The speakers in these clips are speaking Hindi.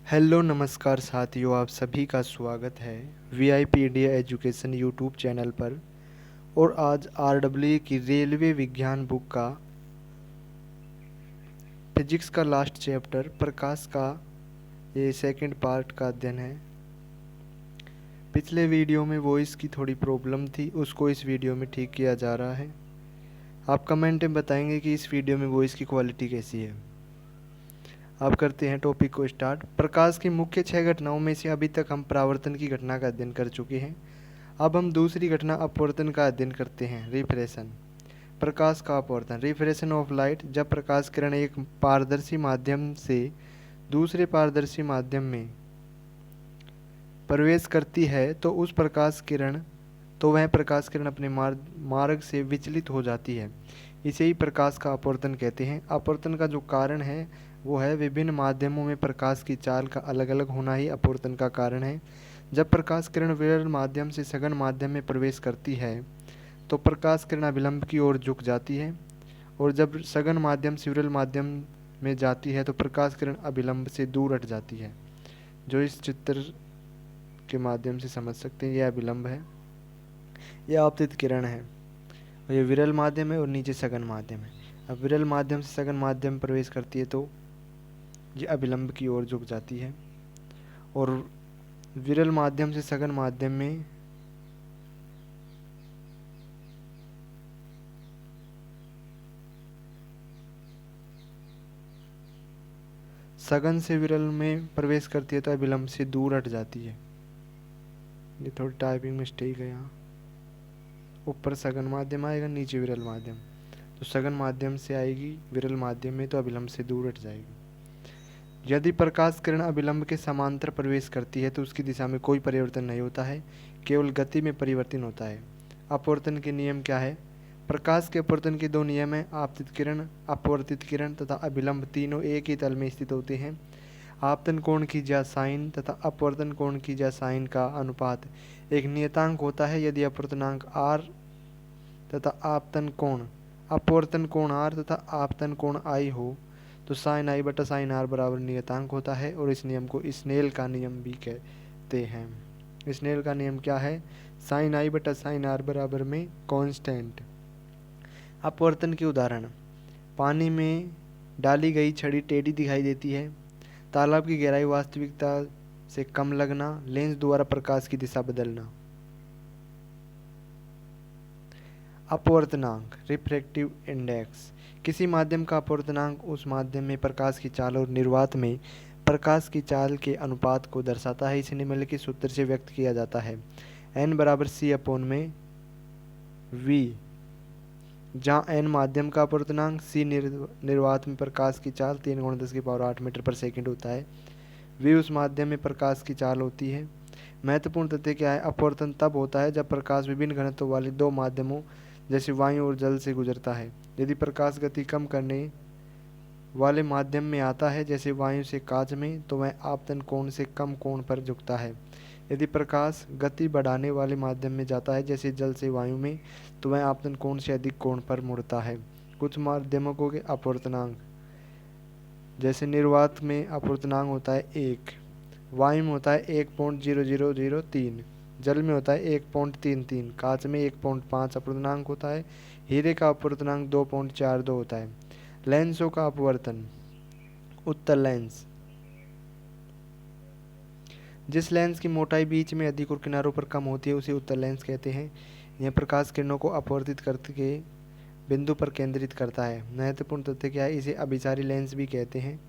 हेलो नमस्कार साथियों, आप सभी का स्वागत है VIP India education YouTube channel पर। और आज आरडब्ल्यू की रेलवे विज्ञान बुक का फिजिक्स का लास्ट चैप्टर प्रकाश का ये सेकंड पार्ट का अध्ययन है। पिछले वीडियो में वॉइस की थोड़ी प्रॉब्लम थी, उसको इस वीडियो में ठीक किया जा रहा है। आप कमेंट में बताएंगे कि इस वीडियो में वॉइस की क्वालिटी कैसी है। अब करते हैं टॉपिक को स्टार्ट। प्रकाश की मुख्य 6 घटनाओं में से अभी तक हम परावर्तन की घटना का अध्ययन कर चुके हैं। अब हम दूसरी घटना अपवर्तन का अध्ययन करते हैं, रिफ्रेशन। प्रकाश का अपवर्तन, रिफ्रेशन ऑफ लाइट। जब प्रकाश किरण एक पारदर्शी माध्यम से दूसरे पारदर्शी माध्यम में प्रवेश करती है तो वह प्रकाश किरण अपने मार्ग से विचलित हो जाती है। इसे ही प्रकाश का अपवर्तन कहते हैं। अपवर्तन का जो कारण है वो है विभिन्न माध्यमों में प्रकाश की चाल का अलग अलग होना ही अपवर्तन का कारण है। जब प्रकाश किरण विरल माध्यम से सघन माध्यम में प्रवेश करती है तो प्रकाश किरण अभिलंब की ओर झुक जाती है, और जब सघन माध्यम से विरल माध्यम में जाती है तो प्रकाश किरण अभिलंब से दूर हट जाती है। जो इस चित्र के माध्यम से समझ सकते हैं, यह अभिलंब है, यह आपतित किरण है, और ये विरल माध्यम है और नीचे सघन माध्यम है। अब विरल माध्यम से सघन माध्यम में प्रवेश करती है तो ये अभिलंब की ओर झुक जाती है, और विरल माध्यम से सघन माध्यम में सघन से विरल में प्रवेश करती है तो अभिलंब से दूर हट जाती है। ये थोड़ी टाइपिंग मिस्टेक है यहाँ। ऊपर सघन माध्यम आएगा, नीचे विरल माध्यम, तो सघन माध्यम से आएगी विरल माध्यम में तो अभिलंब से दूर हट जाएगी। यदि प्रकाश किरण अभिलंब के समांतर प्रवेश करती है तो उसकी दिशा में कोई परिवर्तन नहीं होता है, केवल गति में परिवर्तन होता है। अपवर्तन के नियम क्या है? प्रकाश के अपवर्तन के दो नियम हैं, आपतित किरण, अपवर्तित किरण तथा अभिलंब तीनों एक ही तल में स्थित होते हैं। आपतन कोण की ज्या साइन तथा अपवर्तन कोण की ज्या साइन का अनुपात एक नियतांक होता है। यदि अपवर्तनांक r तथा आपतन कोण, अपवर्तन कोण r तथा आपतन कोण i हो तो साइन i बटा साइन r बराबर नियतांक होता है, और इस नियम को स्नेल का नियम भी कहते हैं। स्नेल का नियम क्या है? साइन i बटा साइन r बराबर में कांस्टेंट। अपवर्तन के उदाहरण: पानी में डाली गई छड़ी टेढ़ी दिखाई देती है, तालाब की गहराई वास्तविकता से कम लगना, लेंस द्वारा प्रकाश की दिशा बदलना। अपवर्तनांक, रिफ्रैक्टिव इंडेक्स। किसी माध्यम का अपवर्तनांक उस माध्यम में प्रकाश की चाल और निर्वात में प्रकाश की चाल के अनुपात को दर्शाता है। इसे निम्नलिखित सूत्र से व्यक्त किया जाता है: n बराबर c अपॉन में v, जहाँ n माध्यम का अपवर्तनांक, c निर्वात में प्रकाश की चाल 3 × 10⁸ मीटर पर सेकंड होता है, v उस माध्यम में प्रकाश की चाल होती है। महत्वपूर्ण तथ्य क्या है? अपवर्तन तब होता है जब प्रकाश विभिन्न घनत्व वाले दो माध्यमों जैसे वायु और जल से गुजरता है। यदि प्रकाश गति कम करने वाले माध्यम में आता है जैसे वायु से कांच में, तो वह आपतन कोण से कम कोण पर झुकता है। यदि प्रकाश गति बढ़ाने वाले माध्यम में जाता है जैसे जल से वायु में, तो वह आपतन कोण से अधिक कोण पर मुड़ता है। कुछ माध्यमों के अपवर्तनांक, जैसे निर्वात में अपवर्तनांक होता है 1, वायु में होता है 1.0003, जल में होता है 1.33, कांच में 1.5 अपवर्तनांक होता है, हीरे का अपवर्तनांक 2.42 होता है। लेंसों का अपवर्तन: उत्तल लेंस, जिस लेंस की मोटाई बीच में अधिक और किनारों पर कम होती है उसे उत्तल लेंस कहते हैं। यह प्रकाश किरणों को अपवर्तित करके बिंदु पर केंद्रित करता है। महत्वपूर्ण तथ्य क्या है? इसे अभिसारी लेंस भी कहते हैं।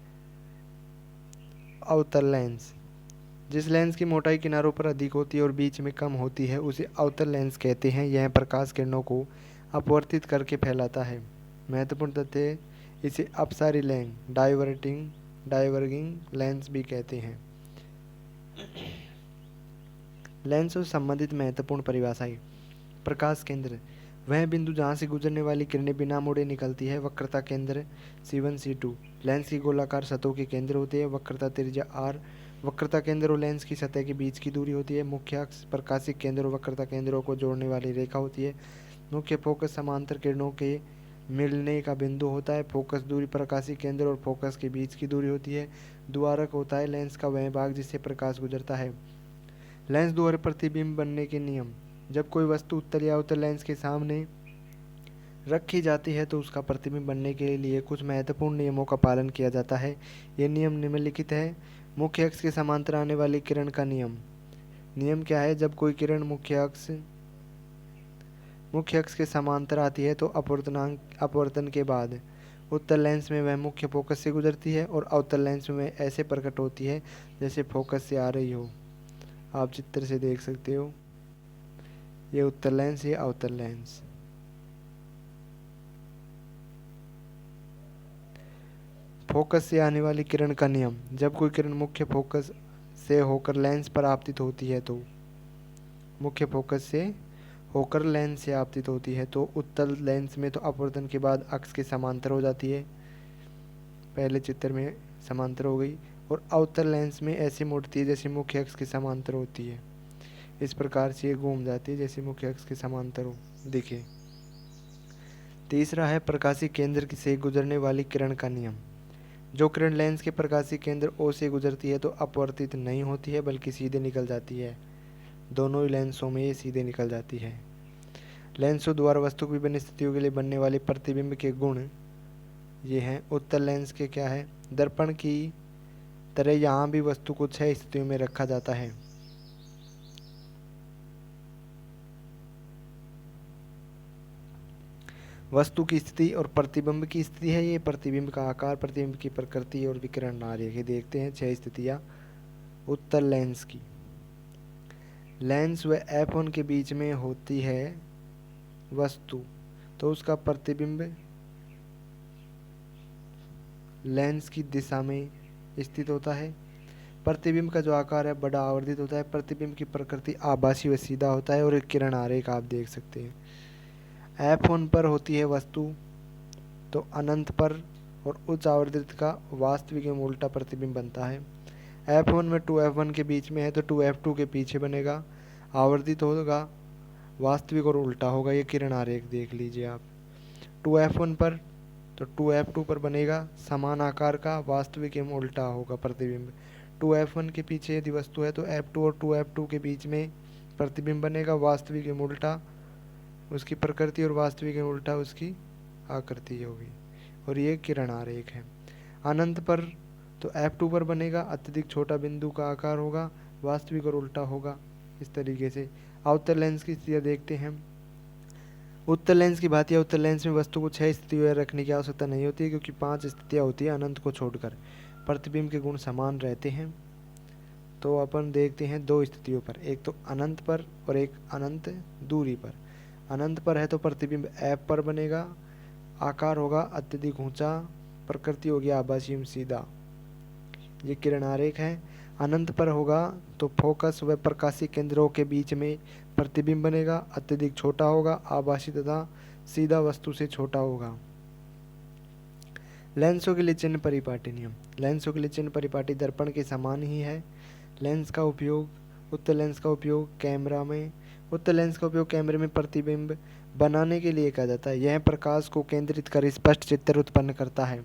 अवतल लेंस, जिस लेंस की मोटाई किनारों पर अधिक होती है और बीच में कम होती है उसे अवतल लेंस कहते हैं। यह प्रकाश किरणों को अपवर्तित करके फैलाता है। महत्वपूर्ण तथ्य, इसे अपसारी लेंस, डाइवर्गिंग लेंस भी कहते हैं। लेंस से संबंधित महत्वपूर्ण परिभाषाएं: प्रकाश केंद्र, वह बिंदु जहाँ से गुजरने वाली किरणें बिना मुड़े निकलती है। वक्रता केंद्र C1 C2, लेंस की गोलाकार सतहों के केंद्र होते हैं। वक्रता त्रिज्या R, वक्रता केंद्र और लेंस की सतह के बीच की दूरी होती है। मुख्य अक्ष प्रकाशिक केंद्र और वक्रता केंद्रों को जोड़ने वाली रेखा होती है। मुख्य फोकस समांतर किरणों के मिलने का बिंदु होता है। फोकस दूरी प्रकाशिक केंद्र और फोकस के बीच की दूरी होती है। द्वारक होता है लेंस का वह भाग जिससे प्रकाश गुजरता है। लेंस द्वारा प्रतिबिंब बनने के नियम। जब कोई वस्तु उत्तल या उत्तल लेंस के सामने रखी जाती है तो उसका प्रतिबिंब बनने के लिए कुछ महत्वपूर्ण नियमों का पालन किया जाता है। ये नियम निम्नलिखित है। मुख्य अक्ष के समांतर आने वाली किरण का नियम। नियम क्या है? जब कोई किरण मुख्य अक्ष के समांतर आती है तो अपवर्तन के बाद उत्तल लेंस में वह मुख्य फोकस से गुजरती है और अवतल लेंस में ऐसे प्रकट होती है जैसे फोकस से आ रही हो। आप चित्र से देख सकते हो, ये उत्तल लेंस, ये अवतल लेंस। फोकस से आने वाली किरण का नियम। जब कोई किरण मुख्य फोकस से होकर लेंस पर आपतित होती है तो मुख्य फोकस से होकर लेंस से आपतित होती है तो उत्तल लेंस में तो अपवर्तन के बाद अक्ष के समांतर हो जाती है, पहले चित्र में समांतर हो गई, और अवतल लेंस में ऐसे मुड़ती है जैसे मुख्य अक्ष के समांतर होती है। इस प्रकार से ये घूम जाती है जैसे मुख्य अक्ष के समांतर हो दिखे। तीसरा है प्रकाशीय केंद्र से गुजरने वाली किरण का नियम। जो किरण लेंस के प्रकाशीय केंद्र O से गुजरती है तो अपवर्तित नहीं होती है बल्कि सीधे निकल जाती है। दोनों ही लेंसों में ये सीधे निकल जाती है। लेंसों द्वारा वस्तु की विभिन्न स्थितियों के लिए बनने वाले प्रतिबिंब के गुण ये हैं। उत्तल लेंस के क्या है? दर्पण की तरह यहाँ भी वस्तु को 6 स्थितियों में रखा जाता है। वस्तु की स्थिति और प्रतिबिंब की स्थिति है ये। प्रतिबिंब का आकार, प्रतिबिंब की प्रकृति और विकिरण आरेख देखते हैं। 6 स्थितियाँ उत्तल लेंस की। लेंस व F1 के बीच में होती है वस्तु तो उसका प्रतिबिंब लेंस की दिशा में स्थित होता है। प्रतिबिंब का जो आकार है बड़ा आवर्धित होता है। प्रतिबिंब की प्रकृति आभासी व सीधा होता है और एक किरण आरेख आप देख सकते हैं। F1 पर होती है वस्तु तो अनंत पर और उच्च आवर्धित का वास्तविक एवं उल्टा प्रतिबिंब बनता है। F1 में 2F1 के बीच में है तो 2F2 के पीछे बनेगा, आवर्धित होगा, वास्तविक और उल्टा होगा। ये किरण आरेख देख लीजिए आप। 2F1 पर तो 2F2 पर बनेगा समान आकार का, वास्तविक एवं उल्टा होगा प्रतिबिंब। 2F1 के पीछे यदि वस्तु है तो F2 और 2F2 के बीच में प्रतिबिंब बनेगा, वास्तविक एवं उल्टा उसकी प्रकृति और वास्तविक एवं उल्टा उसकी आकृति होगी। और ये किरण आरेख है। अनंत पर तो F2 पर बनेगा, अत्यधिक छोटा बिंदु का आकार होगा, वास्तविक और उल्टा होगा। इस तरीके से अवतल लेंस की स्थितियाँ देखते हैं। उत्तल लेंस की भांति अवतल लेंस में वस्तु को 6 स्थितियों रखने की आवश्यकता नहीं होती है क्योंकि 5 स्थितियाँ होती है अनंत को छोड़कर। प्रतिबिंब के गुण समान रहते हैं। तो अपन देखते हैं 2 स्थितियों पर, एक तो अनंत पर और एक अनंत दूरी पर। अनंत पर है तो प्रतिबिंब F पर बनेगा, आकार होगा अत्यधिक ऊंचा, प्रकृति होगी आभासी एवं सीधा। ये किरण आरेख है। अनंत पर होगा तो फोकस व प्रकाशीय केंद्रों के बीच में प्रतिबिंब बनेगा, अत्यधिक छोटा होगा, आभासी तथा सीधा वस्तु से छोटा होगा। लेंसों के लिए चिन्ह परिपाटी नियम। लेंसों के लिए चिन्ह परिपाटी दर्पण के समान ही है। लेंस का उपयोग, उत्तल लेंस का उपयोग कैमरा में उत्तल लेंस का उपयोग कैमरे में प्रतिबिंब बनाने के लिए किया जाता है। यह प्रकाश को केंद्रित कर स्पष्ट चित्र उत्पन्न करता है।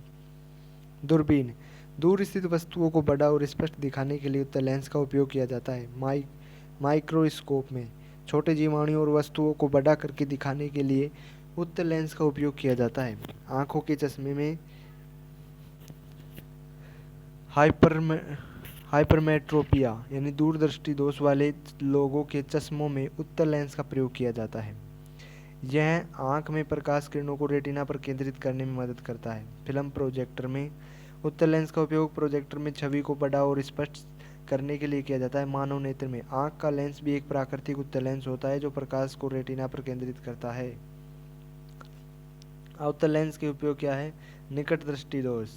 दूरबीन, दूर स्थित वस्तुओं को बड़ा और स्पष्ट दिखाने के लिए उत्तल लेंस का उपयोग किया जाता है। माइक्रोस्कोप में छोटे जीवाणुओं और वस्तुओं को बड़ा करके दिखाने के लिए उत्तल लेंस का उपयोग किया जाता है। आंखों के चश्मे में हाइपरमेट्रोपिया यानी दूरदृष्टि दोष वाले लोगों के चश्मों में उत्तल लेंस का प्रयोग किया जाता है। यह आंख में प्रकाश किरणों को रेटिना पर केंद्रित करने में मदद करता है। फिल्म प्रोजेक्टर में उत्तल लेंस का उपयोग प्रोजेक्टर में छवि को बड़ा और स्पष्ट करने के लिए किया जाता है। मानव नेत्र में आंख का लेंस भी एक प्राकृतिक उत्तल लेंस होता है जो प्रकाश को रेटिना पर केंद्रित करता है। अवतल लेंस के उपयोग क्या है? निकट दृष्टि दोष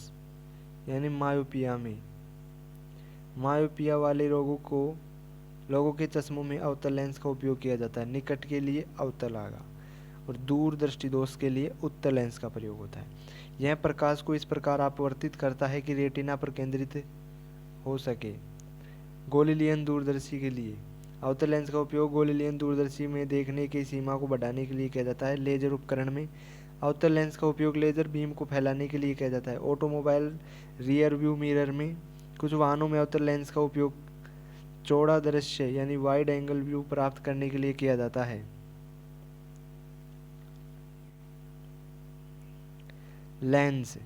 यानी मायोपिया में, मायोपिया वाले लोगों के चश्मों में अवतल लेंस का उपयोग किया जाता है। निकट के लिए अवतल आगा और दूर दृष्टि दोष के लिए उत्तल लेंस का प्रयोग होता है। यह प्रकाश को इस प्रकार अपवर्तित करता है कि रेटिना पर केंद्रित हो सके। गोलीलियन दूरदर्शी के लिए अवतल लेंस का उपयोग गोलीलियन दूरदर्शी में देखने की सीमा को बढ़ाने के लिए किया जाता है। लेजर उपकरण में अवतल लेंस का उपयोग लेजर बीम को फैलाने के लिए किया जाता है। ऑटोमोबाइल रियर व्यू मिरर में कुछ वाहनों में अवतल लेंस का उपयोग चौड़ा दृश्य यानी वाइड एंगल व्यू प्राप्त करने के लिए किया जाता है। लेंस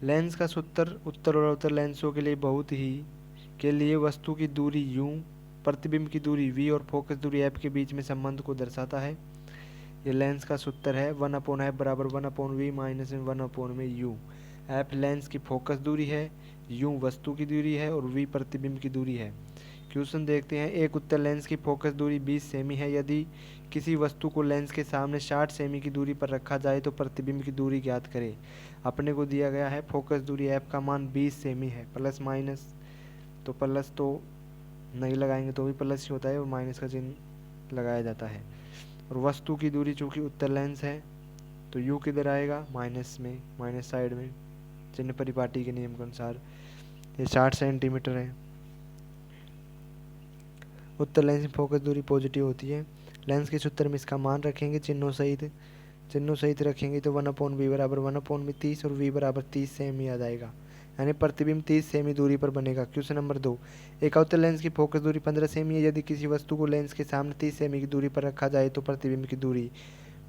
लेंस का सूत्र उत्तर और अवतल लेंसों के लिए वस्तु की दूरी u, प्रतिबिंब की दूरी v और फोकस दूरी f के बीच में संबंध को दर्शाता है। ये लेंस का सूत्र है 1/f बराबर 1/v minus 1/u। f lens की फोकस दूरी है, u वस्तु की दूरी है और v प्रतिबिंब की दूरी है। क्वेश्चन देखते हैं। एक उत्तल लेंस की फोकस दूरी 20 सेमी है। यदि किसी वस्तु को लेंस के सामने 60 सेमी की दूरी पर रखा जाए तो प्रतिबिंब की दूरी ज्ञात करें। अपने को दिया गया है फोकस दूरी f का मान 20 सेमी है। प्लस माइनस तो प्लस तो नहीं लगाएंगे तो भी प्लस ही होता है और माइनस का चिन्ह लगाया जाता है। और वस्तु की दूरी चूँकि उत्तल लेंस है तो u किधर आएगा, माइनस में, माइनस साइड में, चिन्ह परिपाटी के नियम के अनुसार। ये 60 सेंटीमीटर है। उत्तल लेंस की फोकस दूरी पॉजिटिव होती है। लेंस के सूत्र में इसका मान रखेंगे चिन्हों सहित रखेंगे तो 1/v बराबर 1/30 और v बराबर 30 सेमी आ जाएगा, यानी प्रतिबिंब 30 सेमी दूरी पर बनेगा। Question number 2। एक अवतल लेंस की फोकस दूरी 15 सेमी है। यदि किसी वस्तु को लेंस के सामने 30 सेमी की दूरी पर रखा जाए तो प्रतिबिंब की दूरी,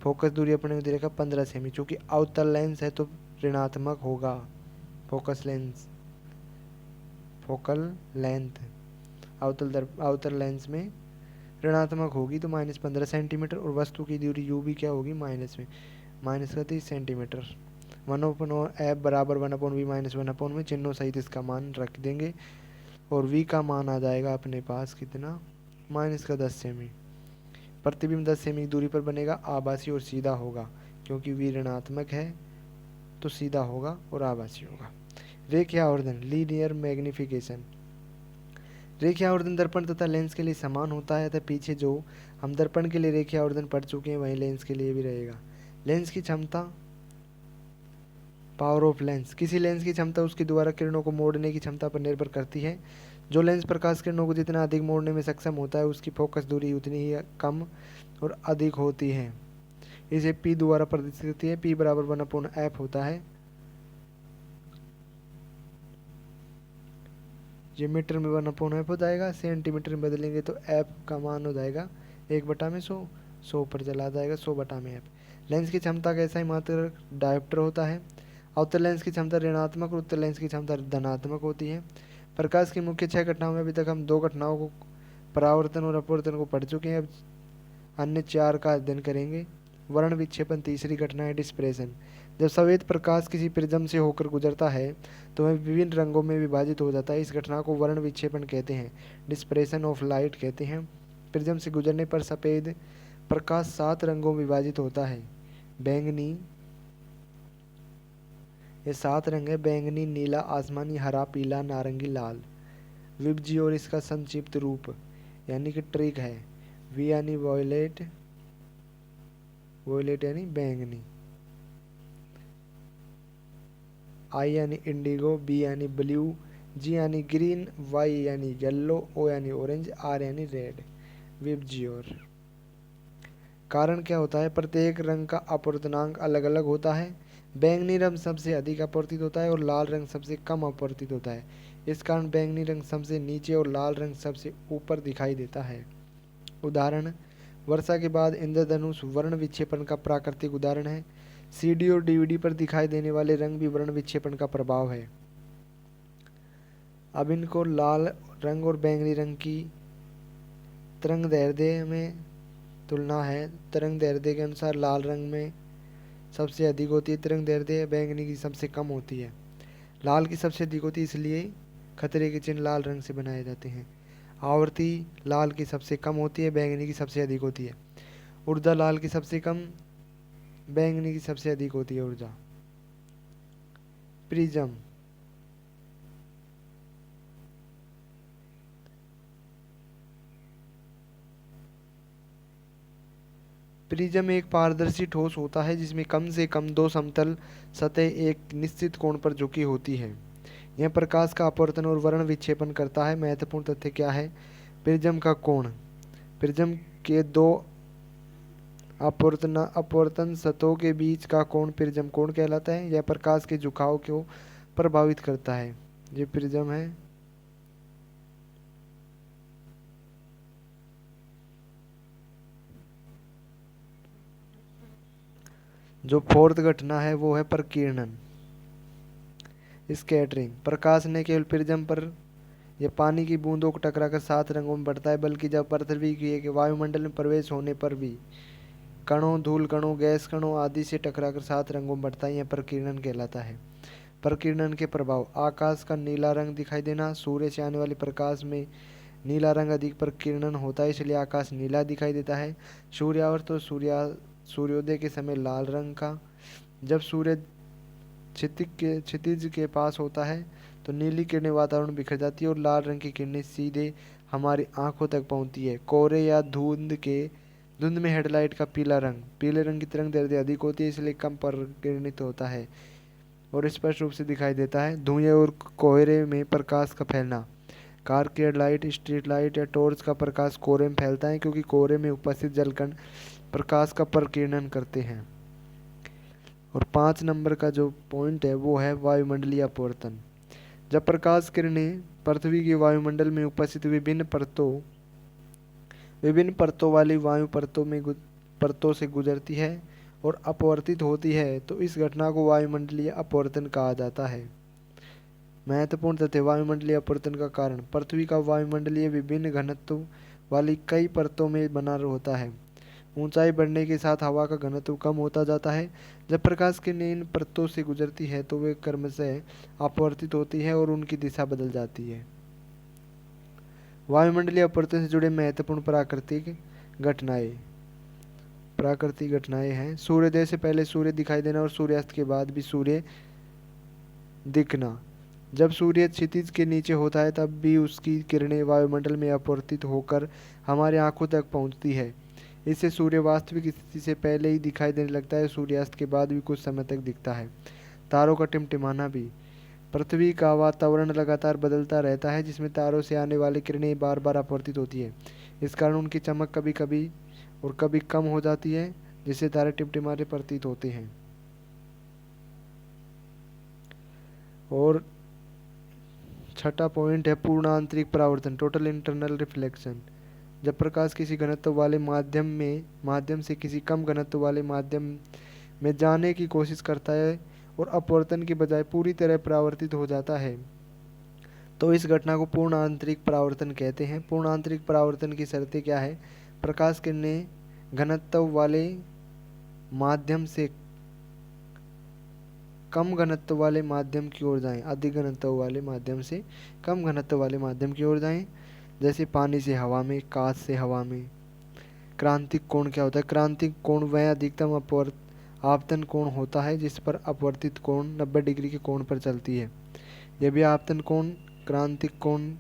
फोकस दूरी अपने को दे रखा 15 सेमी। चूँकि अवतल लेंस है तो ऋणात्मक होगा। फोकल लेंथ अवतल लेंस में ऋणात्मक होगी तो -15 सेंटीमीटर। और वस्तु की दूरी u भी क्या होगी, माइनस में, माइनस का 30 सेंटीमीटर। 1/f बराबर 1/v माइनस 1/में चिन्हों सहित इसका मान रख देंगे और v का मान आ जाएगा अपने पास कितना, माइनस का 10 सेमी। प्रतिबिंब 10 सेमी की दूरी पर बनेगा, आभासी और सीधा होगा। क्योंकि v ऋणात्मक है तो सीधा होगा और आभासी होगा। रेखीय आवर्धन लीनियर मैग्निफिकेशन। रेखीय आवर्धन दर्पण तथा लेंस के लिए समान होता है, तथा पीछे जो हम दर्पण के लिए रेखीय आवर्धन पढ़ चुके हैं वही लेंस के लिए भी रहेगा। लेंस की क्षमता, पावर ऑफ लेंस। किसी लेंस की क्षमता उसके द्वारा किरणों को मोड़ने की क्षमता पर निर्भर करती है। जो लेंस प्रकाश किरणों को जितना अधिक मोड़ने में सक्षम होता है उसकी फोकस दूरी उतनी ही कम और अधिक होती है। इसे P द्वारा प्रदर्शित करती है। P बराबर 1/f होता है। ये मीटर में 1/f हो जाएगा, सेंटीमीटर में बदलेंगे तो f का मान हो जाएगा 1/100, 100 पर चला जाएगा 100/f। लेंस की क्षमता का ऐसा ही मात्रक डायोप्टर होता है। अवतल लेंस की क्षमता ऋणात्मक और उत्तल लेंस की क्षमता धनात्मक होती है। प्रकाश की मुख्य 6 घटनाओं में अभी तक हम 2 घटनाओं को, परावर्तन और अपवर्तन को पढ़ चुके हैं। अब अन्य 4 का अध्ययन करेंगे। वर्ण विक्षेपण तीसरी घटना है डिस्प्रेशन। जब सफेद प्रकाश किसी प्रिज्म से होकर गुजरता है तो वह विभिन्न रंगों में विभाजित हो जाता है। इस घटना को वर्ण विक्षेपण कहते हैं, डिस्प्रेशन ऑफ लाइट कहते हैं। प्रिज्म से गुजरने पर सफेद प्रकाश 7 रंगों में विभाजित होता है। बैंगनी, ये 7 रंग है, बैंगनी, नीला, आसमानी, हरा, पीला, नारंगी, लाल। विबजी और इसका संक्षिप्त रूप यानी कि ट्रिक है, वी यानी वॉयलेट, वॉयलेट यानी बैंगनी, आई यानी इंडिगो, बी यानी ब्लू, जी यानी ग्रीन, वाई यानी येलो, ओ यानी ऑरेंज, आर यानी रेड। विबजियोर। कारण क्या होता है, प्रत्येक रंग का अपवर्तनांक अलग अलग होता है। बैंगनी रंग सबसे अधिक अपवर्तित होता है और लाल रंग सबसे कम अपवर्तित होता है। इस कारण बैंगनी रंग सबसे नीचे और लाल रंग सबसे ऊपर दिखाई देता है। उदाहरण, वर्षा के बाद इंद्रधनुष वर्ण विक्षेपण का प्राकृतिक उदाहरण है। सीडी और डीवीडी पर दिखाई देने वाले रंग भी वर्ण विक्षेपण का प्रभाव है। अब इनको लाल रंग और बैंगनी रंग की तरंगदैर्ध्य में तुलना है। तरंगदैर्ध्य के अनुसार लाल रंग में सबसे अधिक होती है तरंगदैर्ध्य, बैंगनी की सबसे कम होती है। लाल की सबसे अधिक होती है इसलिए खतरे के चिन्ह लाल रंग से बनाए जाते हैं। आवृत्ति लाल की सबसे कम होती है, बैंगनी की सबसे अधिक होती है। ऊर्जा लाल की सबसे कम, बैंगनी की सबसे अधिक होती है ऊर्जा। प्रिज्म, प्रिज्म एक पारदर्शी ठोस होता है जिसमें कम से कम 2 समतल सतह एक निश्चित कोण पर झुकी होती है। यह प्रकाश का अपवर्तन और वर्ण विक्षेपण करता है। महत्वपूर्ण तथ्य क्या है, प्रिज्म का कोण, प्रिज्म के 2 अपवर्तन सतहों के बीच का कोण प्रिज्म कोण कहलाता है। यह प्रकाश के झुकाव को प्रभावित करता है। ये प्रिज्म है। जो फोर्थ घटना है वो है प्रकीर्णन, स्कैटरिंग। प्रकाश ने केवल प्रिज्म पर यह पानी की बूंदों को टकराकर 7 रंगों में बढ़ता है, बल्कि जब पृथ्वी के वायुमंडल में प्रवेश होने पर भी कणों, धूल कणों, गैस कणों आदि से टकराकर 7 रंगों में बढ़ता है। यह प्रकीर्णन कहलाता है। प्रकीर्णन के प्रभाव: आकाश का नीला रंग दिखाई देना। सूर्य से आने वाले प्रकाश में नीला रंग अधिक प्रकीर्णन होता है, इसलिए आकाश नीला दिखाई देता है। सूर्यास्त और सूर्योदय के समय लाल रंग का। जब सूर्य क्षितिज के पास होता है तो नीली किरणें वातावरण में बिखर जाती है और लाल रंग की किरणें सीधे हमारी आंखों तक पहुंचती है। कोहरे या धुंध में हेडलाइट का पीले रंग की तरंग दैर्ध्य अधिक होती है, इसलिए कम परिकिरणित होता है और स्पष्ट रूप से दिखाई देता है। धुएं और कोहरे में प्रकाश का फैलना: कार की हेडलाइट, स्ट्रीट लाइट या टॉर्च का प्रकाश कोहरे में फैलता है, क्योंकि कोहरे में उपस्थित जलकण प्रकाश का प्रकीर्णन करते हैं। और 5 नंबर का जो पॉइंट है वो है वायुमंडलीय अपवर्तन। जब प्रकाश किरणें पृथ्वी के वायुमंडल में उपस्थित विभिन्न परतों वाली वायु परतों से गुजरती है और अपवर्तित होती है, तो इस घटना को वायुमंडलीय अपवर्तन कहा जाता है। महत्वपूर्ण तथ्य: वायुमंडलीय अपवर्तन का कारण: पृथ्वी का वायुमंडलीय विभिन्न घनत्व वाली कई परतों में बना होता है। ऊंचाई बढ़ने के साथ हवा का घनत्व कम होता जाता है। जब प्रकाश किरणें इन परतों से गुजरती है तो वे क्रमशः अपवर्तित होती है और उनकी दिशा बदल जाती है। वायुमंडलीय अपवर्तन से जुड़े महत्वपूर्ण प्राकृतिक घटनाएं हैं: सूर्योदय से पहले सूर्य दिखाई देना और सूर्यास्त के बाद भी सूर्य दिखना। जब सूर्य क्षितिज के नीचे होता है तब भी उसकी किरणें वायुमंडल में अपवर्तित होकर हमारी आंखों तक पहुंचती है। इससे सूर्य वास्तविक स्थिति से पहले ही दिखाई देने लगता है, सूर्यास्त के बाद भी कुछ समय तक दिखता है। तारों का टिमटिमाना भी: पृथ्वी का वातावरण लगातार बदलता रहता है, जिसमें तारों से आने वाली किरणें बार बार अपवर्तित होती है। इस कारण उनकी चमक कभी कभी और कभी कम हो जाती है, जिससे तारे टिमटिमाने प्रतीत होते हैं। और छठा पॉइंट है पूर्ण आंतरिक परावर्तन, टोटल इंटरनल रिफ्लेक्शन। जब प्रकाश किसी घनत्व वाले माध्यम से किसी कम घनत्व वाले माध्यम में जाने की कोशिश करता है और अपवर्तन के बजाय पूरी तरह परावर्तित हो जाता है, तो इस घटना को पूर्ण आंतरिक परावर्तन कहते हैं। पूर्ण आंतरिक परावर्तन की शर्तें क्या है: प्रकाश किरणें घनत्व वाले माध्यम से कम घनत्व वाले माध्यम की ओर जाएं, अधिक घनत्व वाले माध्यम से कम घनत्व वाले माध्यम की ओर जाएं, जैसे पानी से हवा में, कांच से हवा में। क्रांतिक कोण क्या होता है? क्रांतिक कोण वह अधिकतम आपतन कोण होता है जिस पर अपवर्तित कोण 90 डिग्री के कोण पर चलती है। यह भी आपतन कोण क्रांतिक कोण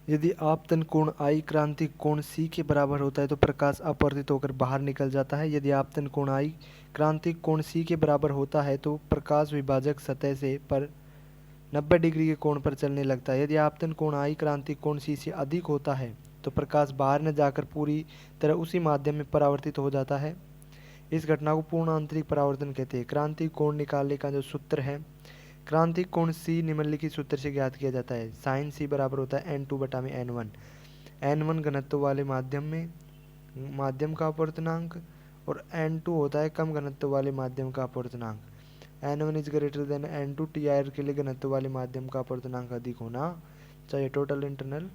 यदि आपतन कोण I क्रांतिक कोण C के बराबर होता है तो प्रकाश अपवर्तित होकर बाहर निकल जाता है। यदि आपतन कोण I क्रांतिक कोण C के बराबर होता है तो प्रकाश विभाजक सतह से पर 90 डिग्री के कोण पर चलने लगता है। यदि आपतन कोण I क्रांतिक कोण C से अधिक होता है तो प्रकाश बाहर न जाकर पूरी तरह उसी माध्यम में परावर्तित हो जाता है। इस घटना को पूर्ण आंतरिक परावर्तन कहते हैं। क्रांतिक कोण निकालने का जो सूत्र है, क्रांतिक कोण C निम्नलिखित सूत्र से ज्ञात किया जाता है। साइन C बराबर होता है n2/n1। n1 घनत्व वाले माध्यम का अपवर्तनांक और n2 होता है कम घनत्व वाले माध्यम का अपवर्तनांक। n1 is greater than n2 TR के लिए घनत्व वाले माध्यम का अपवर्तनांक अधिक होना चाहिए टोटल इंटरनल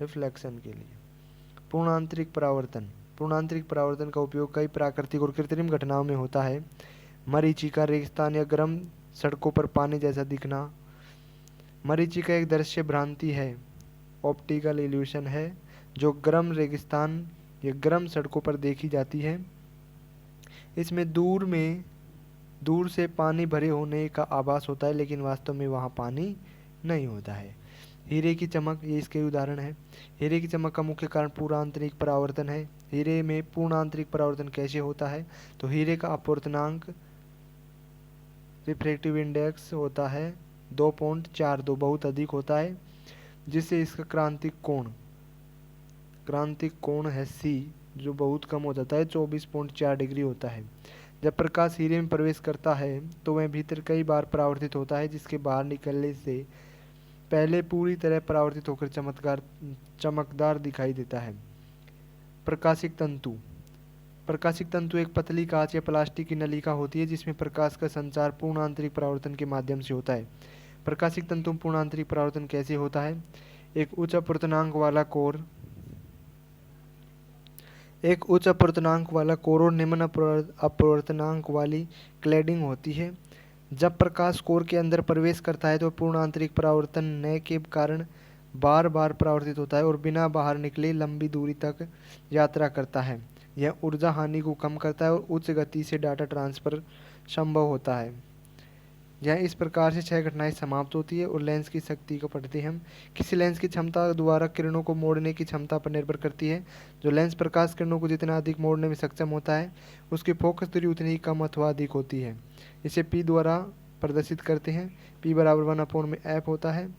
रिफ्लेक्शन के लिए। पूर्ण आंतरिक परावर्तन का उपयोग कई प्राकृतिक और कृत्रिम घटनाओं में होता है। मरीचिका, रेगिस्तान या गर्म सड़कों पर पानी जैसा दिखना। मरीचिका एक दृश्य भ्रांति है, ऑप्टिकल इल्यूशन है, जो गर्म रेगिस्तान या गर्म सड़कों पर देखी जाती है। इसमें दूर से पानी भरे होने का आभास होता है, लेकिन वास्तव में वहाँ पानी नहीं होता है। हीरे की चमक, ये इसके उदाहरण है। हीरे की चमक का मुख्य कारण पूर्ण आंतरिक परावर्तन है। हीरे में पूर्ण आंतरिक परावर्तन कैसे होता है? तो हीरे का अपवर्तनांक रिफ्रैक्टिव इंडेक्स होता है 2.42, बहुत अधिक होता है, जिससे इसका क्रांतिक कोण क्रांतिक कोण है सी, जो बहुत कम हो जाता है, 24.4 डिग्री होता है। जब प्रकाश हीरे में प्रवेश करता है तो वह भीतर कई बार परावर्तित होता है, जिसके बाहर निकलने से पहले पूरी तरह परावर्तित होकर चमकदार दिखाई देता है। प्रकाशिक तंतु। प्रकाशिक तंतु एक पतली कांच या प्लास्टिक की नलिका होती है जिसमें प्रकाश का संचार पूर्ण आंतरिक परावर्तन के माध्यम से होता है। प्रकाशिक तंतु में पूर्ण आंतरिक परावर्तन कैसे होता है? एक उच्च अपवर्तनांक वाला कोर और निम्न अपवर्तनांक वाली क्लैडिंग होती है। जब प्रकाश कोर के अंदर प्रवेश करता है तो पूर्ण आंतरिक परावर्तन न के कारण बार बार परावर्तित होता है और बिना बाहर निकले लंबी दूरी तक यात्रा करता है। यह ऊर्जा हानि को कम करता है और उच्च गति से डाटा ट्रांसफर संभव होता है। यह इस प्रकार से 6 घटनाएं समाप्त होती है और लेंस की शक्ति को पढ़ते हैं हम। किसी लेंस की क्षमता द्वारा किरणों को मोड़ने की क्षमता पर निर्भर करती है। जो लेंस प्रकाश किरणों को जितना अधिक मोड़ने में सक्षम होता है उसकी फोकस दूरी उतनी ही कम अथवा अधिक होती है। इसे P द्वारा प्रदर्शित करते हैं। P बराबर 1/f होता है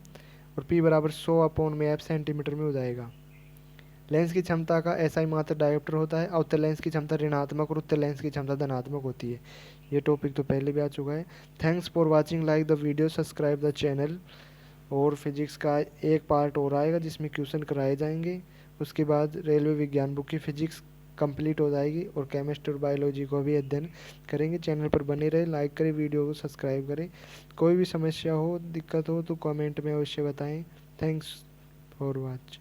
और P बराबर 100/f सेंटीमीटर में हो जाएगा। लेंस की क्षमता का SI मात्र डायोप्टर होता है। अवतल लेंस की क्षमता ऋणात्मक और उत्तल लेंस की क्षमता धनात्मक होती है। ये टॉपिक तो पहले भी आ चुका है। Thanks for watching, like the video, subscribe the channel. और फिजिक्स का एक पार्ट और आएगा जिसमें क्वेश्चन कराए जाएंगे। उसके बाद रेलवे विज्ञान बुक की फिजिक्स कंप्लीट हो जाएगी और केमिस्ट्री और बायोलॉजी को भी अध्ययन करेंगे। चैनल पर बने रहे, लाइक करें, वीडियो को सब्सक्राइब करें। कोई भी समस्या हो, दिक्कत हो तो कमेंट में अवश्य बताएं। Thanks for watching.